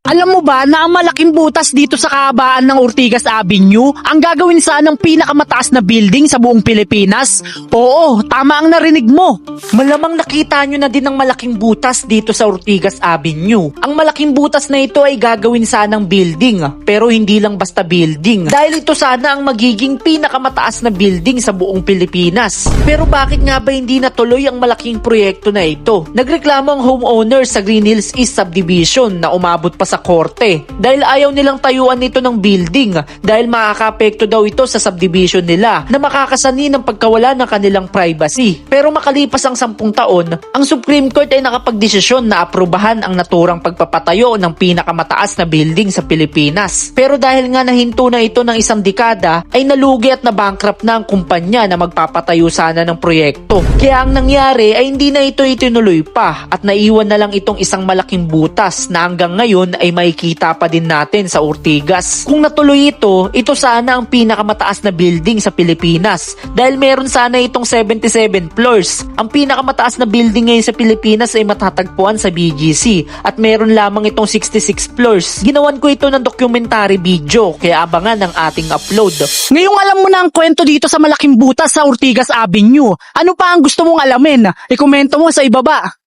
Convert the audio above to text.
Alam mo ba na ang malaking butas dito sa kahabaan ng Ortigas Avenue ang gagawin sanang pinakamataas na building sa buong Pilipinas? Oo, tama ang narinig mo. Malamang nakita nyo na din ang malaking butas dito sa Ortigas Avenue. Ang malaking butas na ito ay gagawin sanang building, pero hindi lang basta building. Dahil ito sana ang magiging pinakamataas na building sa buong Pilipinas. Pero bakit nga ba hindi natuloy ang malaking proyekto na ito? Nagreklamo ang homeowner sa Green Hills East Subdivision na umabot pa sa korte dahil ayaw nilang tayuan nito ng building dahil makakaapekto daw ito sa subdivision nila na makakasani ng pagkawala ng kanilang privacy. Pero makalipas ang 10 taon, ang Supreme Court ay nakapagdesisyon na aprubahan ang naturang pagpapatayo ng pinakamataas na building sa Pilipinas. Pero dahil nga nahinto na ito ng 1 dekada, ay nalugi at na-bankrupt na ang kumpanya na magpapatayo sana ng proyekto. Kaya ang nangyari ay hindi na ito itinuloy pa at naiwan na lang itong isang malaking butas na hanggang ngayon ay makikita pa din natin sa Ortigas. Kung natuloy ito sana ang pinakamataas na building sa Pilipinas dahil meron sana itong 77 floors. Ang pinakamataas na building ngayon sa Pilipinas ay matatagpuan sa BGC at meron lamang itong 66 floors. Ginawan ko ito ng documentary video kaya abangan ang ating upload. Ngayong alam mo na ang kwento dito sa malaking butas sa Ortigas Avenue, ano pa ang gusto mong alamin? Ikomento mo sa ibaba.